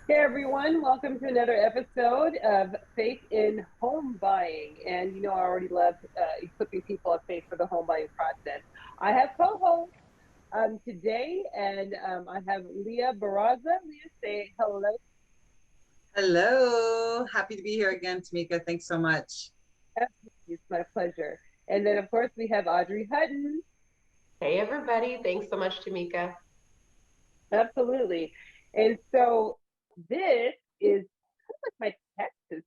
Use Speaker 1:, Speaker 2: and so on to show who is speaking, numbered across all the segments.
Speaker 1: Hey everyone, welcome to another episode of Faith in Home Buying. And I already love equipping people of faith for the home buying process. I have co-hosts today, and I have Leah Barraza. Leah, say hello.
Speaker 2: Hello. Happy to be here again, Tamika. Thanks so much.
Speaker 1: It's my pleasure. And then, of course, we have Audrey Hutton.
Speaker 3: Hey everybody, thanks so much, Tamika.
Speaker 1: Absolutely. And so this is my Texas,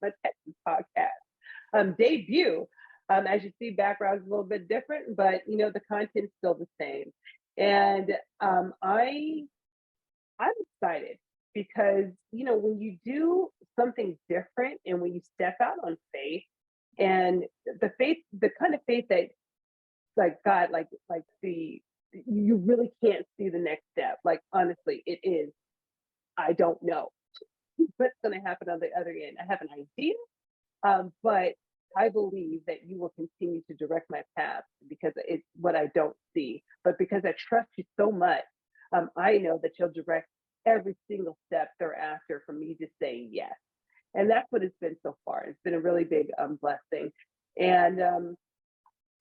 Speaker 1: my Texas podcast debut. As you see, background's a little bit different, but the content's still the same. And I'm excited because when you do something different and when you step out on faith and the kind of faith that like God, like the you really can't see the next step. Like honestly, it is. I don't know what's going to happen on the other end. I have an idea, but I believe that you will continue to direct my path because it's what I don't see. But because I trust you so much, I know that you'll direct every single step thereafter for me to say yes. And that's what it's been so far. It's been a really big blessing. And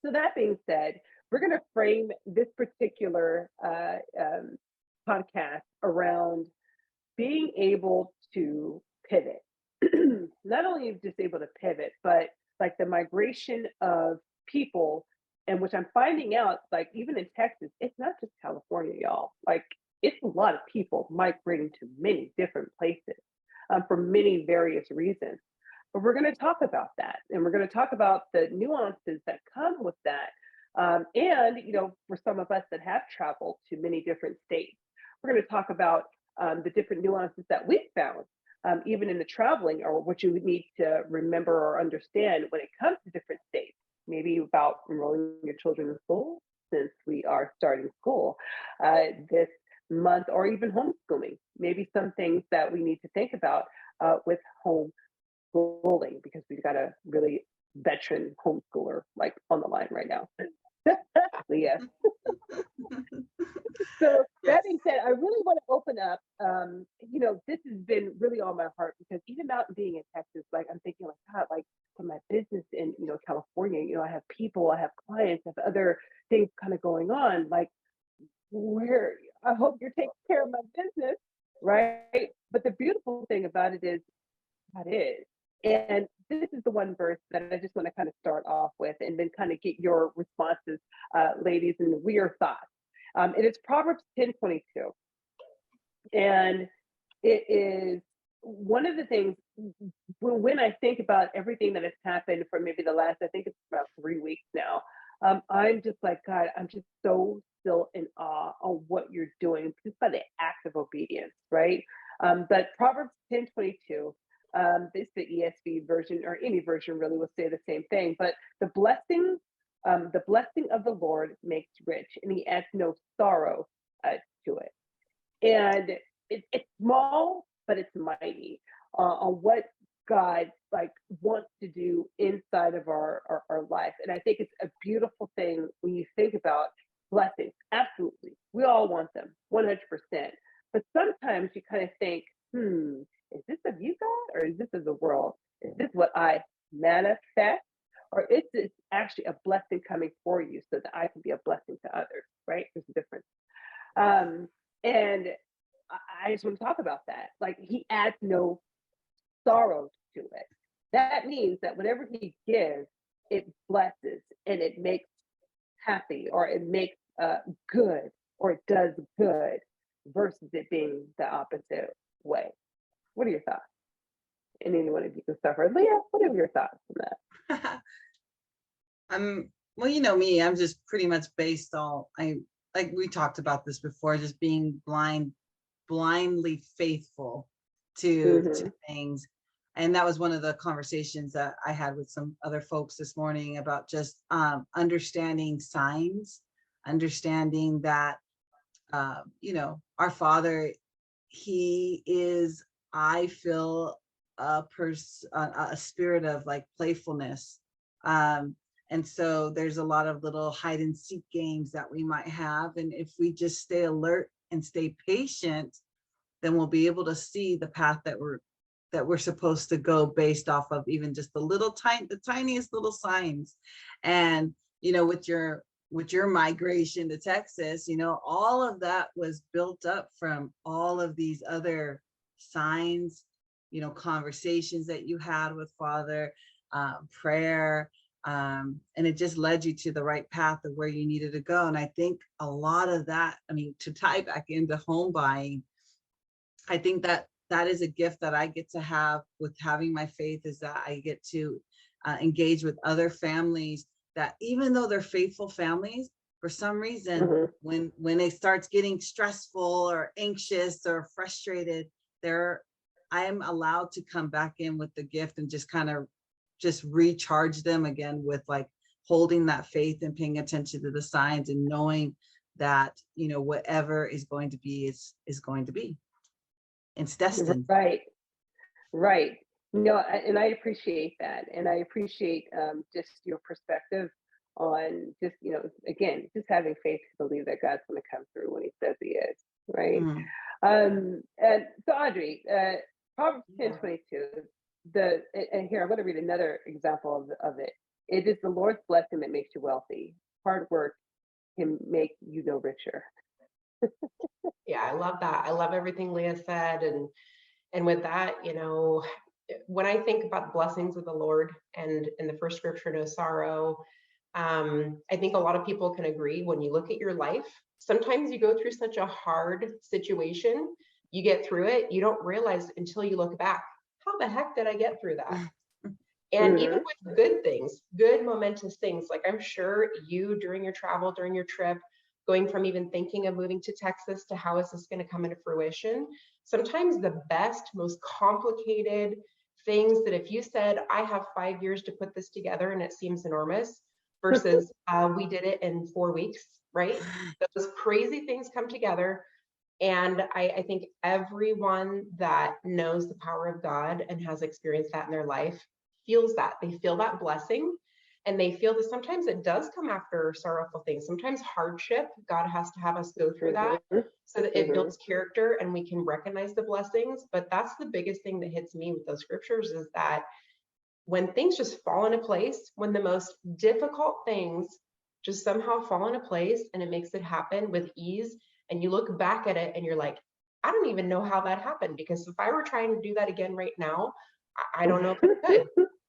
Speaker 1: so that being said, we're going to frame this particular podcast around being able to pivot. Not only just able to pivot, but like the migration of people, and which I'm finding out, like even in Texas, it's not just California, y'all. Like it's a lot of people migrating to many different places for many various reasons. But we're going to talk about that, and we're going to talk about the nuances that come with that. And for some of us that have traveled to many different states, we're going to talk about the different nuances that we've found, even in the traveling, or what you would need to remember or understand when it comes to different states. Maybe about enrolling your children in school, since we are starting school this month, or even homeschooling. Maybe some things that we need to think about with homeschooling, because we've got a really veteran homeschooler like on the line right now. Leah. So that
Speaker 2: Yes.
Speaker 1: being said, I really want to open up. This has been really on my heart because even out being in Texas, like I'm thinking, like God, like for my business in California, I have people, I have clients, I have other things kind of going on. Like where I hope you're taking care of my business, right? But the beautiful thing about it is God is. And this is the one verse that I just want to kind of start off with and then kind of get your responses, ladies, and your thoughts. It is Proverbs 10:22. And it is one of the things when I think about everything that has happened for maybe the last, I think it's about 3 weeks now. I'm just like, God, I'm just so still in awe of what you're doing just by the act of obedience, right? But Proverbs 10:22, this the ESV version, or any version really will say the same thing. But the blessing of the Lord makes rich, and he adds no sorrow to it. And it's small, but it's mighty on what God like wants to do inside of our life. And I think it's a beautiful thing when you think about blessings. Absolutely. We all want them 100%. But sometimes you kind of think, is this of you, God, or is this of the world? Is this what I manifest? Or is this actually a blessing coming for you so that I can be a blessing to others, right? There's a difference. Um, and I just want to talk about that. Like he adds no sorrow to it. That means that whatever he gives, it blesses and it makes happy, or it makes good, or it does good, versus it being the opposite way. What are your thoughts? And anyone of you can start first. Leah, what are your thoughts on that?
Speaker 2: Well, you know me, I'm just pretty much based on I like we talked about this before, just being blindly faithful to
Speaker 1: Mm-hmm.
Speaker 2: things. And that was one of the conversations that I had with some other folks this morning about just understanding signs, understanding that our Father, he is, I feel, a spirit of like playfulness. And so there's a lot of little hide and seek games that we might have. And if we just stay alert and stay patient, then we'll be able to see the path that we're supposed to go based off of even just the tiniest little signs. And, with your migration to Texas, all of that was built up from all of these other signs, conversations that you had with Father, prayer, and it just led you to the right path of where you needed to go. And I think a lot of that, to tie back into home buying, I think that is a gift that I get to have with having my faith, is that I get to engage with other families that, even though they're faithful families, for some reason, when it starts getting stressful or anxious or frustrated, I am allowed to come back in with the gift and just kind of just recharge them again with like holding that faith and paying attention to the signs and knowing that, whatever is going to be is going to be. It's destined.
Speaker 1: Right. And I appreciate that. And I appreciate just your perspective on just, again, just having faith to believe that God's going to come through when he says he is. Right. And so Audrey, Proverbs 10:22, and here I'm going to read another example of it. It is the Lord's blessing that makes you wealthy. Hard work can make you no richer.
Speaker 3: Yeah, I love that. I love everything Leah said. And with that, when I think about the blessings of the Lord and in the first scripture, no sorrow, I think a lot of people can agree when you look at your life, sometimes you go through such a hard situation, you get through it, you don't realize until you look back, how the heck did I get through that? And even with good things, good momentous things, like I'm sure you during your travel, during your trip, going from even thinking of moving to Texas to how is this going to come into fruition, sometimes the best, most complicated things that if you said, I have 5 years to put this together and it seems enormous, versus we did it in 4 weeks, right? Those crazy things come together. And I think everyone that knows the power of God and has experienced that in their life feels that. They feel that blessing. And they feel that sometimes it does come after sorrowful things. Sometimes hardship, God has to have us go through that so that it builds character and we can recognize the blessings. But that's the biggest thing that hits me with those scriptures, is that when things just fall into place, when the most difficult things just somehow fall into place and it makes it happen with ease, and you look back at it and you're like, I don't even know how that happened, because if I were trying to do that again right now, I don't know if I could.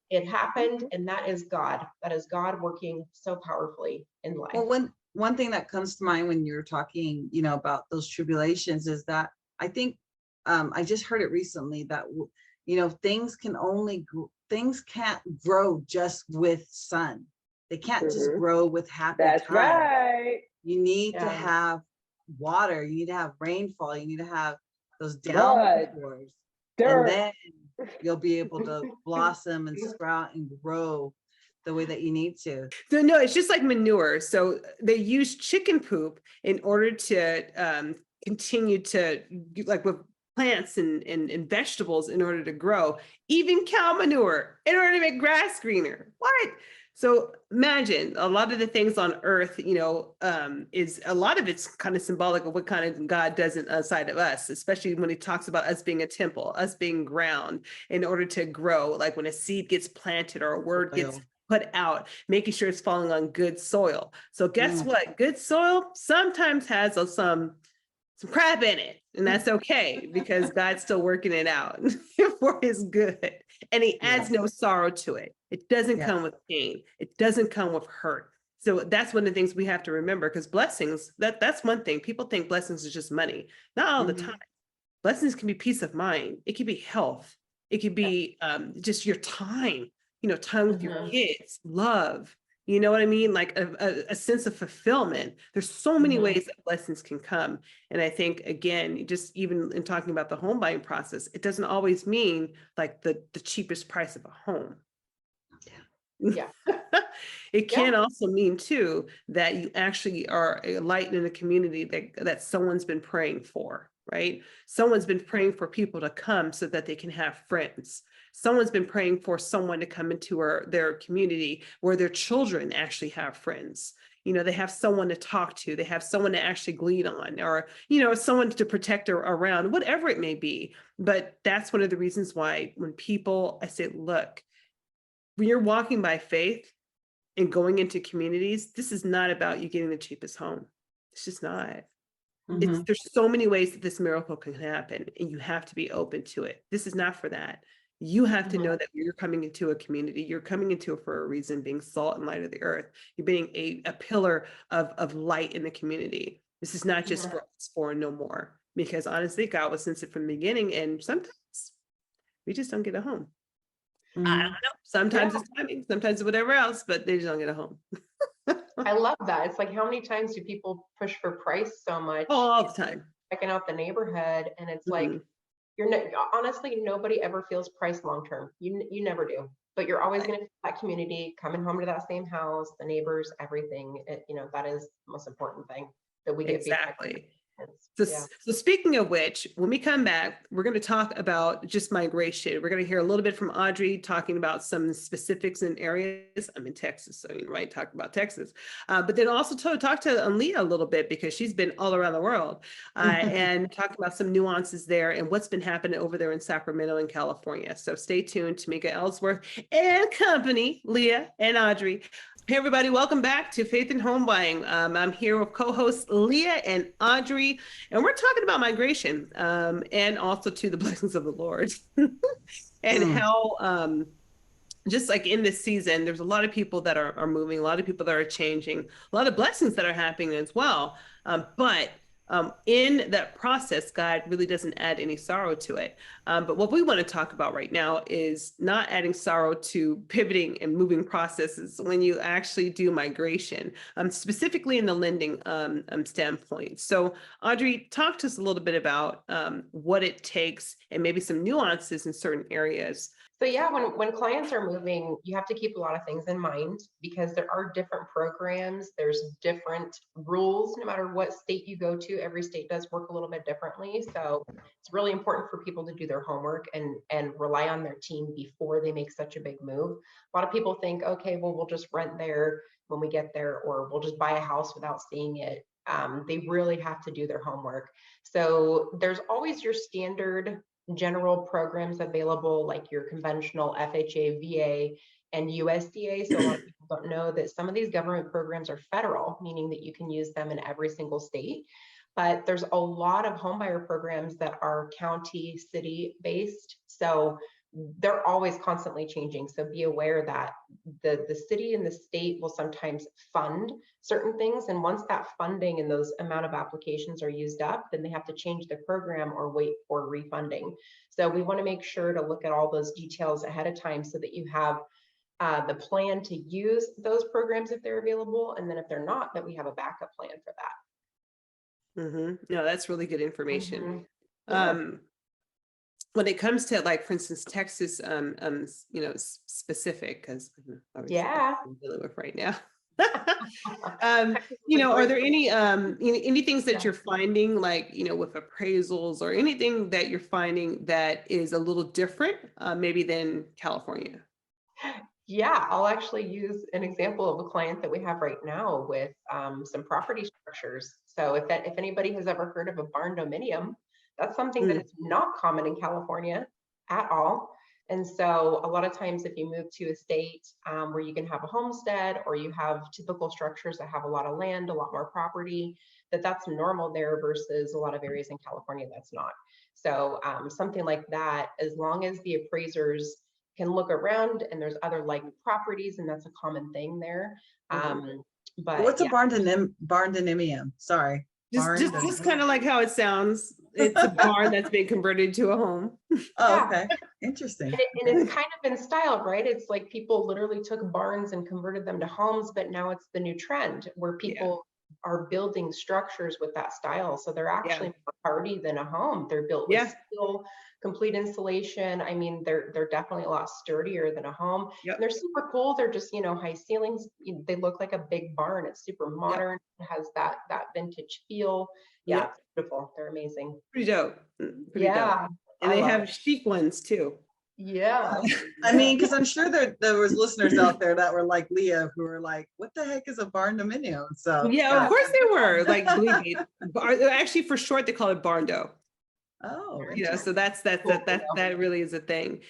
Speaker 3: It happened, and that is God. That is God working so powerfully in life.
Speaker 2: Well, one thing that comes to mind when you're talking, about those tribulations is that I think I just heard it recently that things can't grow just with sun. They can't just grow with happy
Speaker 1: That's
Speaker 2: times.
Speaker 1: right.
Speaker 2: You need to have water. You need to have rainfall. You need to have those downpours, and then you'll be able to blossom and sprout and grow the way that you need to.
Speaker 4: So no, it's just like manure. So they use chicken poop in order to continue to, like with plants and vegetables, in order to grow, even cow manure in order to make grass greener. What? So imagine a lot of the things on earth, is a lot of it's kind of symbolic of what kind of God does inside of us, especially when he talks about us being a temple, us being ground in order to grow. Like when a seed gets planted or a word gets put out, making sure it's falling on good soil. So guess what? Good soil sometimes has some crap in it, and that's okay, because God's still working it out for his good. And he adds no sorrow to it. It doesn't come with pain. It doesn't come with hurt. So that's one of the things we have to remember, because blessings, that's one thing. People think blessings is just money. Not all the time. Blessings can be peace of mind. It could be health. It could be just your time, time with your kids, love. You know what I mean? Like a sense of fulfillment. There's so many ways that blessings can come. And I think, again, just even in talking about the home buying process, it doesn't always mean like the cheapest price of a home.
Speaker 3: Yeah.
Speaker 4: It can also mean too, that you actually are a light in a community that someone's been praying for, right? Someone's been praying for people to come so that they can have friends. Someone's been praying for someone to come into their community where their children actually have friends. they have someone to talk to, they have someone to actually glean on, or, someone to protect or around, whatever it may be. But that's one of the reasons why when I say, look, when you're walking by faith and going into communities, this is not about you getting the cheapest home. It's just not. There's so many ways that this miracle can happen, and you have to be open to it. This is not for that. You have to know that you're coming into a community, you're coming into it for a reason, being salt and light of the earth. You're being a pillar of light in the community. This is not just for us, for no more. Because honestly, God was since it from the beginning, and sometimes we just don't get a home. I don't know. Sometimes it's timing, sometimes it's whatever else, but they just don't get a home.
Speaker 3: I love that. It's like, how many times do people push for price so much?
Speaker 4: All the time.
Speaker 3: Checking out the neighborhood, and it's like, honestly, nobody ever feels price long term. You never do. But you're always going to feel that community, coming home to that same house, the neighbors, everything. That is the most important thing that we get.
Speaker 4: Exactly. So speaking of which, when we come back, we're going to talk about just migration. We're going to hear a little bit from Audrey talking about some specifics in areas. I'm in Texas, so right, talk about Texas. But then also talk to Leah a little bit, because she's been all around the world and talk about some nuances there and what's been happening over there in Sacramento and California. So stay tuned. Tamika Ellsworth and company, Leah and Audrey. Hey, everybody, welcome back to Faith and Home Buying. I'm here with co-hosts Leah and Audrey, and we're talking about migration and also to the blessings of the Lord and how just like in this season, there's a lot of people that are moving, a lot of people that are changing, a lot of blessings that are happening as well. But in that process, God really doesn't add any sorrow to it. But what we want to talk about right now is not adding sorrow to pivoting and moving processes when you actually do migration, specifically in the lending standpoint. So Audrey, talk to us a little bit about what it takes and maybe some nuances in certain areas.
Speaker 3: So yeah, when clients are moving, you have to keep a lot of things in mind, because there are different programs, there's different rules, no matter what state you go to. Every state does work a little bit differently. So it's really important for people to do their homework and rely on their team before they make such a big move. A lot of people think, okay, well, we'll just rent there when we get there, or we'll just buy a house without seeing it. They really have to do their homework. So there's always your standard general programs available, like your conventional FHA, VA, and USDA. So a lot of people don't know that some of these government programs are federal, meaning that you can use them in every single state. But there's a lot of homebuyer programs that are county, city based. So they're always constantly changing. So be aware that the city and the state will sometimes fund certain things. And once that funding and those amount of applications are used up, then they have to change the program or wait for refunding. So we want to make sure to look at all those details ahead of time, so that you have the plan to use those programs if they're available. And then if they're not, that we have a backup plan for that.
Speaker 4: No, that's really good information.
Speaker 3: Yeah.
Speaker 4: When it comes to, like, for instance, Texas, specific, because I'm dealing with right now. Are there any things that you're finding, like, with appraisals, or anything that you're finding that is a little different, maybe than California?
Speaker 3: Yeah, I'll actually use an example of a client that we have right now with some property structures. So if anybody has ever heard of a barn dominium, that's something that is not common in California at all. And so a lot of times, if you move to a state where you can have a homestead, or you have typical structures that have a lot of land, a lot more property, that's normal there, versus a lot of areas in California that's not. So something like that, as long as the appraisers can look around and there's other like properties, and that's a common thing there. But
Speaker 2: what's a barn dominium? Sorry.
Speaker 4: Just kind of like how it sounds. It's a barn that's been converted to a home.
Speaker 2: Oh, okay. Interesting.
Speaker 3: And it's kind of been styled, right? It's like people literally took barns and converted them to homes, but now it's the new trend where people are building structures with that style. So they're actually more hardy than a home. They're built with steel, complete insulation. I mean, they're definitely a lot sturdier than a home. And they're super cool. They're just, high ceilings. They look like a big barn. It's super modern. It has that vintage feel. Yeah, it's beautiful. They're amazing.
Speaker 4: Pretty dope. Pretty dope. And they have chic ones too.
Speaker 3: Yeah.
Speaker 2: I mean, because I'm sure there was listeners out there that were like Leah, who were like, "What the heck is a barn dominium?" So
Speaker 4: Yeah, of course they were. Like, believe me, actually for short they call it barndo.
Speaker 2: oh,
Speaker 4: You know, so that really is a thing.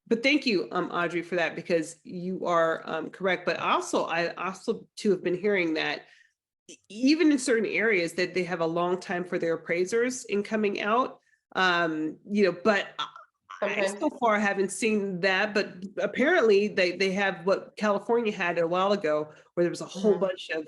Speaker 4: But thank you, Audrey, for that, because you are correct. But also, I also too have been hearing that even in certain areas that they have a long time for their appraisers in coming out. But I
Speaker 3: Sometimes.
Speaker 2: Oh,
Speaker 4: so far haven't seen that, but apparently they have what California had a while ago, where there was a whole
Speaker 3: Mhm.
Speaker 4: bunch of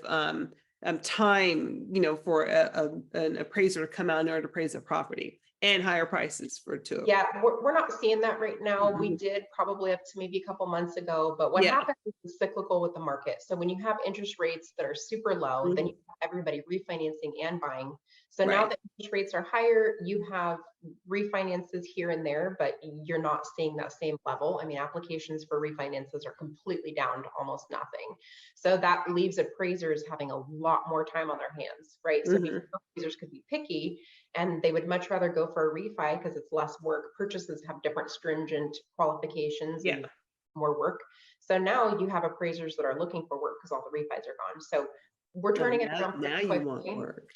Speaker 4: time, for an appraiser to come out in order to appraise a property and higher prices for two.
Speaker 3: Yeah, we're not seeing that right now. We
Speaker 4: Mhm.
Speaker 3: did probably up to maybe a couple months ago, but what
Speaker 4: Yeah.
Speaker 3: happens is it's cyclical with the market. So when you have interest rates that are super low, then you have everybody refinancing and buying. So now
Speaker 4: Right.
Speaker 3: that interest rates are higher, you have refinances here and there, but you're not seeing that same level. I mean, applications for refinances are completely down to almost nothing. So that leaves appraisers having a lot more time on their hands, right? So before appraisers could be picky, and they would much rather go for a refi because it's less work. Purchases have different stringent qualifications
Speaker 4: Yeah.
Speaker 3: and more work. So now you have appraisers that are looking for work because all the refis are gone. So we're turning it around
Speaker 4: Now
Speaker 3: pretty
Speaker 4: you want
Speaker 3: quickly.
Speaker 4: work.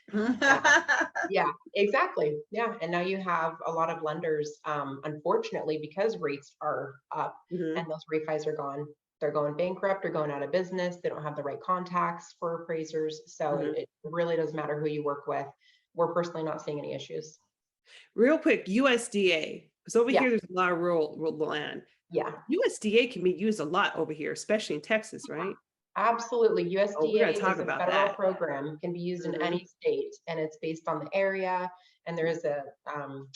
Speaker 3: Yeah, exactly. Yeah. And now you have a lot of lenders, unfortunately, because rates are up and those refis are gone, they're going bankrupt or going out of business. They don't have the right contacts for appraisers. So it really doesn't matter who you work with. We're personally not seeing any issues.
Speaker 4: Real quick, USDA. Because over
Speaker 3: Yeah.
Speaker 4: here, there's a lot of rural land.
Speaker 3: Yeah,
Speaker 4: USDA can be used a lot over here, especially in Texas, right?
Speaker 3: absolutely.
Speaker 4: Oh, we're gonna
Speaker 3: USDA
Speaker 4: talk
Speaker 3: is a
Speaker 4: about
Speaker 3: federal
Speaker 4: that.
Speaker 3: program, can be used in any state, and it's based on the area. And there is a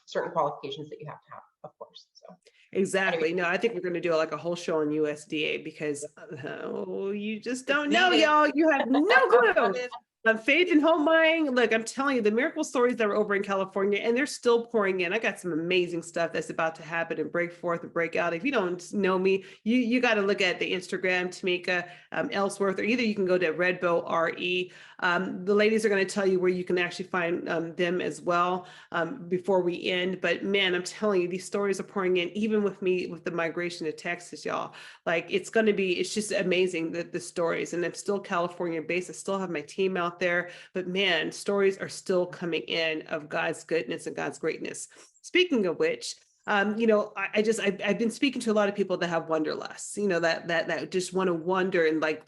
Speaker 3: certain qualifications that you have to have, of course. So
Speaker 4: Exactly.
Speaker 3: anyway,
Speaker 4: No, I think we're going to do like a whole show on USDA because you just don't
Speaker 2: It's
Speaker 4: know,
Speaker 2: needed.
Speaker 4: y'all. You have no clue. Faith in home buying. Look, I'm telling you, the miracle stories that are over in California, and they're still pouring in. I got some amazing stuff that's about to happen and break forth and break out. If you don't know me, you got to look at the Instagram, Tamika Ellsworth, or either you can go to Redbow RE. The ladies are going to tell you where you can actually find them as well before we end. But man, I'm telling you, these stories are pouring in, even with me with the migration to Texas, y'all. Like it's just amazing that the stories, and I'm still California based. I still have my team out there, but man, stories are still coming in of God's goodness and God's greatness. Speaking of which, I've been speaking to a lot of people that have wanderlusts, that just want to wander and like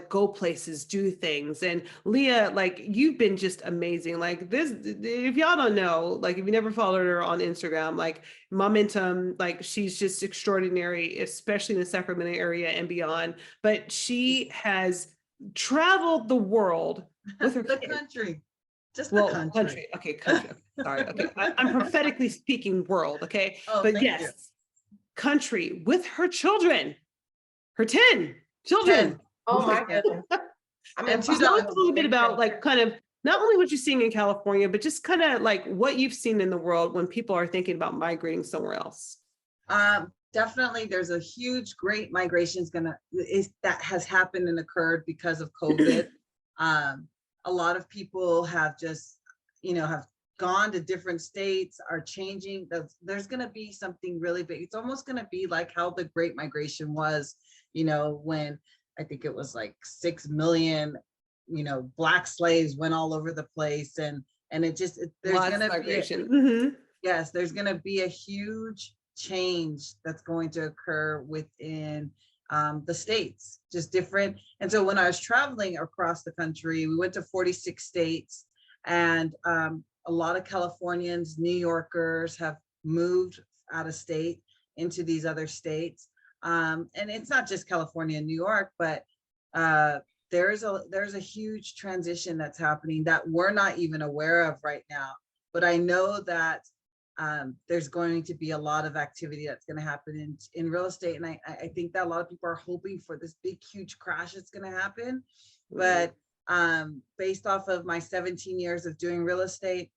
Speaker 4: go places, do things. And Leah, like you've been just amazing. Like this, if y'all don't know, like if you never followed her on Instagram, like Momentum, like she's just extraordinary, especially in the Sacramento area and beyond. But she has traveled the world with her
Speaker 2: the
Speaker 4: kids.
Speaker 2: country. Just
Speaker 4: Well,
Speaker 2: the country.
Speaker 4: Okay, country. Sorry. Okay. I'm prophetically speaking world. Okay.
Speaker 2: Oh,
Speaker 4: But
Speaker 2: thank
Speaker 4: yes,
Speaker 2: you.
Speaker 4: country with her children, her 10 children.
Speaker 2: 10.
Speaker 3: oh my
Speaker 2: Yeah.
Speaker 3: goodness. I'm
Speaker 2: And
Speaker 3: gonna
Speaker 2: two
Speaker 4: Tell us
Speaker 2: dogs.
Speaker 4: a little bit about like kind of not only what you're seeing in California, but just kind of like what you've seen in the world when people are thinking about migrating somewhere else.
Speaker 2: Definitely there's a huge great migration that has happened and occurred because of COVID. A lot of people have just have gone to different states, are changing. There's going to be something really big. It's almost going to be like how the great migration was, when I think it was like 6 million Black slaves went all over the place, and there's going to be yes, there's going to be a huge change that's going to occur within the states, just different. And so when I was traveling across the country, we went to 46 states, and a lot of Californians, New Yorkers have moved out of state into these other states. And it's not just California and New York, but there's a huge transition that's happening that we're not even aware of right now. But I know that there's going to be a lot of activity that's going to happen in real estate. And I think that a lot of people are hoping for this big, huge crash that's going to happen. But based off of my 17 years of doing real estate,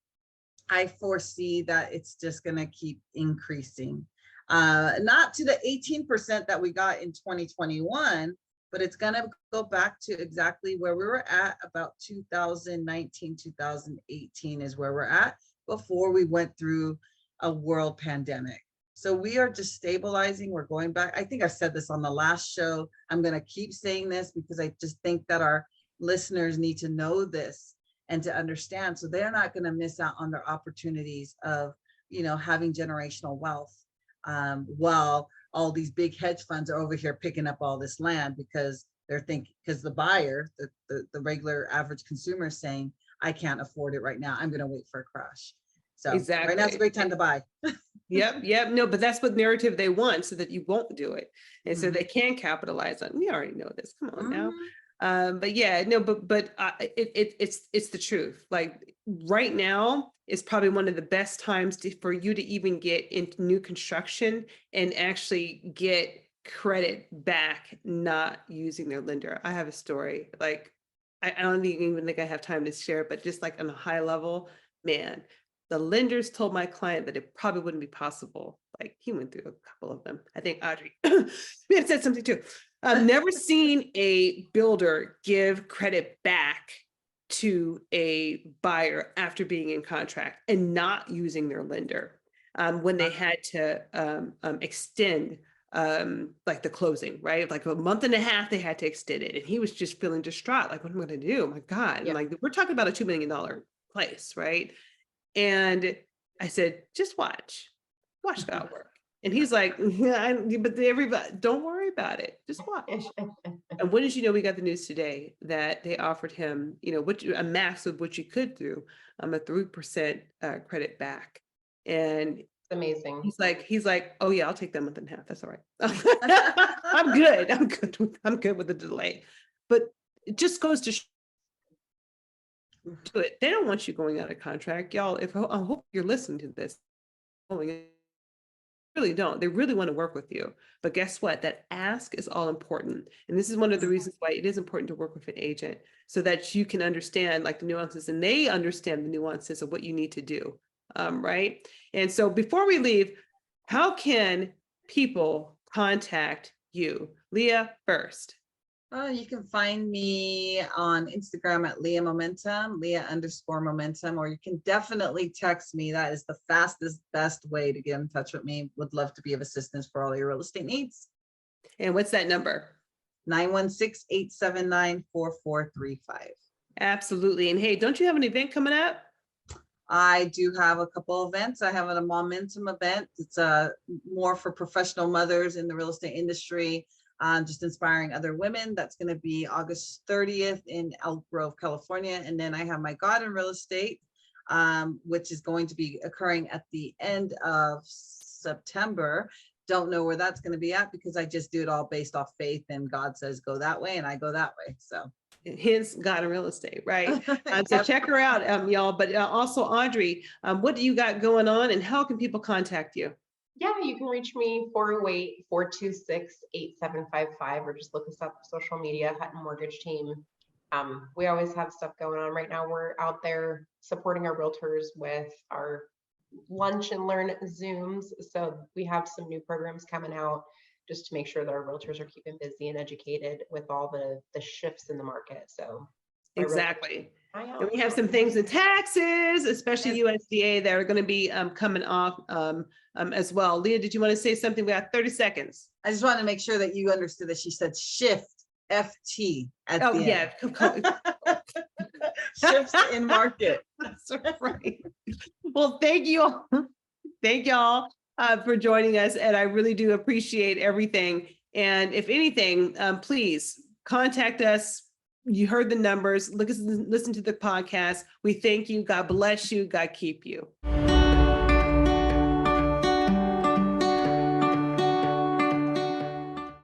Speaker 2: I foresee that it's just going to keep increasing. Not to the 18% that we got in 2021, but it's going to go back to exactly where we were at about 2019, 2018 is where we're at before we went through a world pandemic. So we are just stabilizing. We're going back. I think I said this on the last show. I'm going to keep saying this because I just think that our listeners need to know this and to understand. So they're not going to miss out on their opportunities of, having generational wealth, while all these big hedge funds are over here picking up all this land because they're thinking, because the buyer, the regular average consumer is saying, I can't afford it right now. I'm going to wait for a crash. So
Speaker 4: Exactly.
Speaker 2: right now it's a great time to buy.
Speaker 4: Yep. No, but that's what narrative they want so that you won't do it. And so
Speaker 2: Mhm.
Speaker 4: they can capitalize on, we already know this, come on now.
Speaker 2: Mhm.
Speaker 4: But yeah, no, but it's the truth. Like right now is probably one of the best times for you to even get into new construction and actually get credit back, not using their lender. I have a story, like, I don't even think I have time to share, but just like on a high level, man, the lenders told my client that it probably wouldn't be possible. Like he went through a couple of them. I think Audrey may have said something too. I've never seen a builder give credit back to a buyer after being in contract and not using their lender when they had to extend like the closing, right? Like a month and a half, they had to extend it. And he was just feeling distraught. Like, what am I going to do? My God. And
Speaker 3: Yeah.
Speaker 4: like, we're talking about a $2 million place, right? And I said, just watch God work. And he's like, yeah, but everybody, don't worry about it. Just watch. And when did you know, we got the news today that they offered him, a max of what you could do, a 3% credit back. And
Speaker 3: Amazing.
Speaker 4: he's like, oh yeah, I'll take that month and a half. That's all right. I'm good with the delay. But it just goes to do it. They don't want you going out of contract, y'all. I hope you're listening to this. Really don't. They really want to work with you. But guess what? That ask is all important. And this is one of the reasons why it is important to work with an agent so that you can understand like the nuances and they understand the nuances of what you need to do. Right. And so before we leave, how can people contact you? Leah first.
Speaker 2: You can find me on Instagram at Leah Momentum, Leah_Momentum, or you can definitely text me. That is the fastest, best way to get in touch with me. Would love to be of assistance for all your real estate needs.
Speaker 4: And what's that number?
Speaker 2: 916-879-4435.
Speaker 4: Absolutely. And hey, don't you have an event coming up?
Speaker 2: I do have a couple events. I have a Momentum event. It's more for professional mothers in the real estate industry. Just inspiring other women. That's going to be August 30th in Elk Grove, California. And then I have my God in Real Estate, which is going to be occurring at the end of September. Don't know where that's going to be at because I just do it all based off faith and God says go that way and I go that way. So
Speaker 4: hence God in Real Estate, right? So check her out, y'all. But also Audrey, what do you got going on and how can people contact you?
Speaker 3: Yeah, you can reach me 408-426-8755 or just look us up social media, Hutton Mortgage Team. We always have stuff going on. Right now we're out there supporting our realtors with our lunch and learn Zooms. So we have some new programs coming out just to make sure that our realtors are keeping busy and educated with all the shifts in the market. So
Speaker 4: exactly. And we have some things in taxes, especially USDA, that are going to be coming off as well. Leah, did you want to say something? We got 30 seconds.
Speaker 2: I just wanted to make sure that you understood that she said shift, FT at the end. Shifts in market.
Speaker 4: That's right. Well, thank you all. Thank y'all for joining us. And I really do appreciate everything. And if anything, please contact us. You heard the numbers. Listen to the podcast. We thank you. God bless you. God keep you.